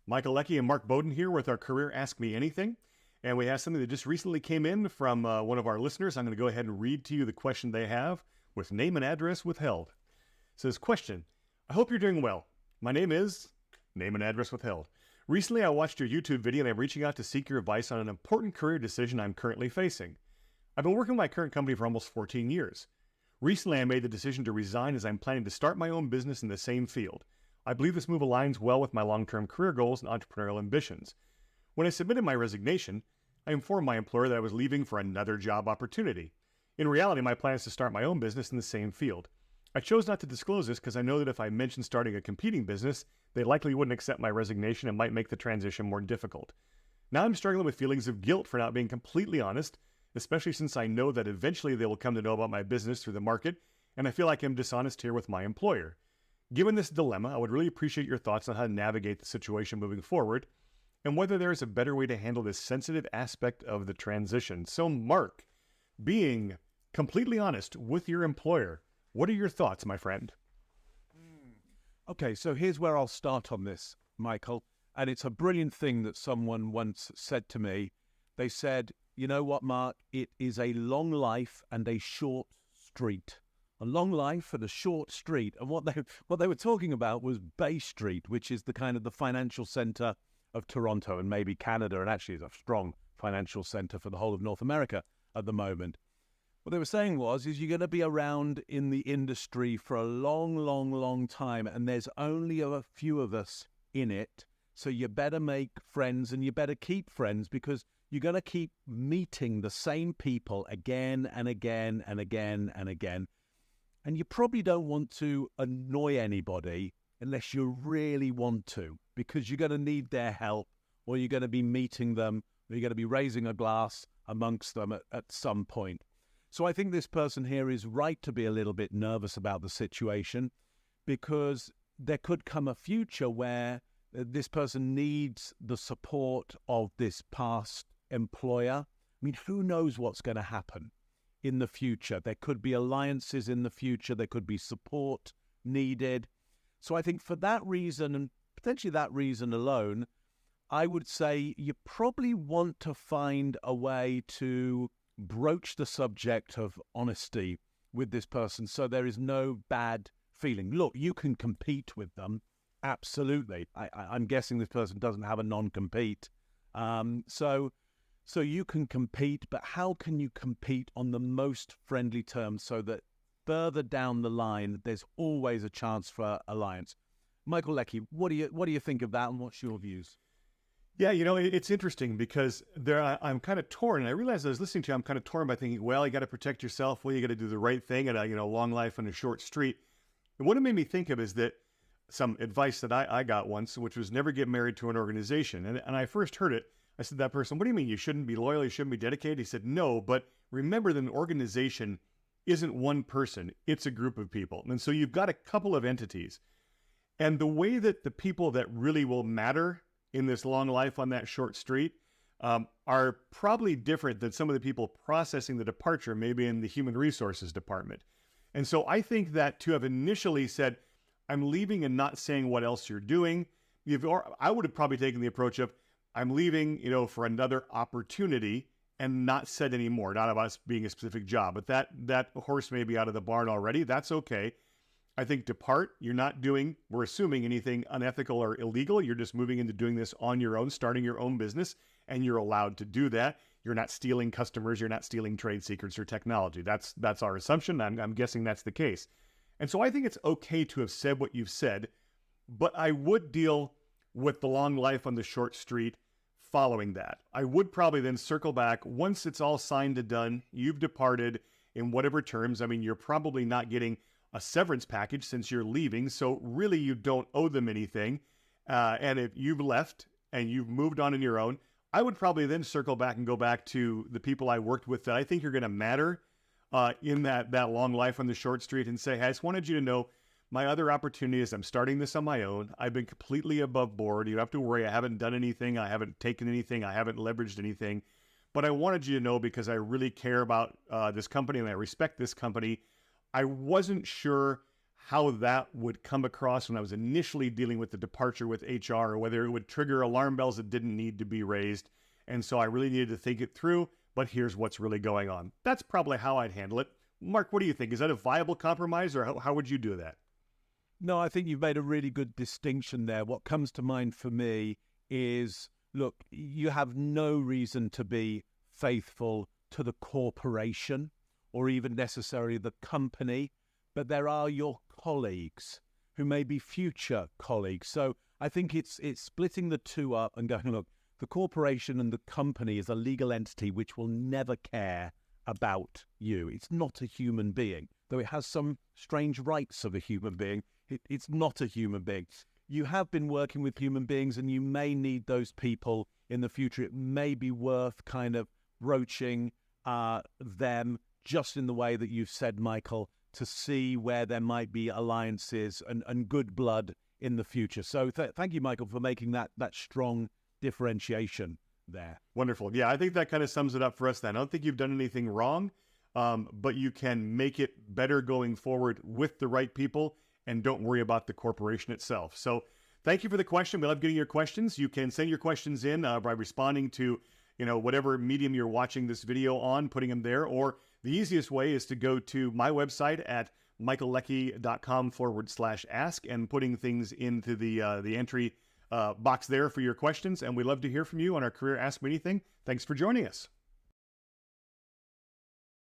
Michael Leckie and Mark Bowden here with our Career Ask Me Anything. And we have something that just recently came in from one of our listeners. I'm going to go ahead and read to you the question they have with name and address withheld. It says, question, I hope you're doing well. My name is, name and address withheld. Recently, I watched your YouTube video and I'm reaching out to seek your advice on an important career decision I'm currently facing. I've been working with my current company for almost 14 years. Recently, I made the decision to resign as I'm planning to start my own business in the same field. I believe this move aligns well with my long-term career goals and entrepreneurial ambitions. When I submitted my resignation, I informed my employer that I was leaving for another job opportunity. In reality, my plan is to start my own business in the same field. I chose not to disclose this because I know that if I mentioned starting a competing business, they likely wouldn't accept my resignation and might make the transition more difficult. Now I'm struggling with feelings of guilt for not being completely honest, especially since I know that eventually they will come to know about my business through the market, and I feel like I'm dishonest here with my employer. Given this dilemma, I would really appreciate your thoughts on how to navigate the situation moving forward, and whether there is a better way to handle this sensitive aspect of the transition. So, Mark, being completely honest with your employer, what are your thoughts, my friend? Okay, so here's where I'll start on this, Michael, and it's a brilliant thing that someone once said to me. They said, you know what, Mark, it is a long life and a short street. A long life and a short street. And what they were talking about was Bay Street, which is the kind of the financial center of Toronto and maybe Canada, and actually is a strong financial center for the whole of North America at the moment. What they were saying is you're going to be around in the industry for a long, long, long time, and there's only a few of us in it. So you better make friends and you better keep friends, because you're going to keep meeting the same people again and again and again and again. And you probably don't want to annoy anybody unless you really want to, because you're going to need their help, or you're going to be meeting them, or you're going to be raising a glass amongst them at some point. So I think this person here is right to be a little bit nervous about the situation, because there could come a future where this person needs the support of this past employer. I mean, who knows what's going to happen in the future? There could be alliances in the future. There could be support needed. So I think for that reason, and potentially that reason alone, I would say you probably want to find a way to broach the subject of honesty with this person so there is no bad feeling. Look, you can compete with them. Absolutely. I'm guessing this person doesn't have a non-compete. So you can compete, but how can you compete on the most friendly terms so that further down the line, there's always a chance for alliance? Michael Leckie, what do you think of that, and what's your views? Yeah, it's interesting because I'm kind of torn. And I realized I was listening to you, I'm kind of torn by thinking, well, you got to protect yourself. Well, you got to do the right thing at a long life on a short street. And what it made me think of is that some advice that I got once, which was never get married to an organization. And I first heard it. I said to that person, what do you mean you shouldn't be loyal, you shouldn't be dedicated? He said, no, but remember that an organization isn't one person, it's a group of people. And so you've got a couple of entities. And the way that the people that really will matter in this long life on that short street are probably different than some of the people processing the departure, maybe in the human resources department. And so I think that to have initially said, I'm leaving and not saying what else you're doing, I would have probably taken the approach of, I'm leaving, for another opportunity, and not said any more, not about us being a specific job. But that horse may be out of the barn already. That's okay. I think depart, we're assuming anything unethical or illegal. You're just moving into doing this on your own, starting your own business, and you're allowed to do that. You're not stealing customers. You're not stealing trade secrets or technology. That's our assumption. I'm guessing that's the case. And so I think it's okay to have said what you've said, but I would deal with the long life on the short street following that. I would probably then circle back once it's all signed and done, you've departed in whatever terms. I mean, you're probably not getting a severance package since you're leaving, so really you don't owe them anything. And if you've left and you've moved on your own, I would probably then circle back and go back to the people I worked with that I think are going to matter in that long life on the short street, and say, hey, I just wanted you to know my other opportunity is I'm starting this on my own. I've been completely above board. You don't have to worry. I haven't done anything. I haven't taken anything. I haven't leveraged anything. But I wanted you to know because I really care about this company and I respect this company. I wasn't sure how that would come across when I was initially dealing with the departure with HR, or whether it would trigger alarm bells that didn't need to be raised. And so I really needed to think it through, but here's what's really going on. That's probably how I'd handle it. Mark, what do you think? Is that a viable compromise, or how would you do that? No, I think you've made a really good distinction there. What comes to mind for me is, look, you have no reason to be faithful to the corporation or even necessarily the company, but there are your colleagues who may be future colleagues. So I think it's splitting the two up and going, look, the corporation and the company is a legal entity which will never care about you. It's not a human being, though it has some strange rights of a human being. It's not a human being. You have been working with human beings and you may need those people in the future. It may be worth kind of broaching them just in the way that you've said, Michael, to see where there might be alliances and good blood in the future. So thank you, Michael, for making that strong differentiation there. Wonderful. Yeah, I think that kind of sums it up for us then. I don't think you've done anything wrong, but you can make it better going forward with the right people, and don't worry about the corporation itself. So thank you for the question. We love getting your questions. You can send your questions in by responding to, whatever medium you're watching this video on, putting them there. Or the easiest way is to go to my website at michaelleckie.com/ask and putting things into the entry box there for your questions. And we'd love to hear from you on our Career Ask Me Anything. Thanks for joining us.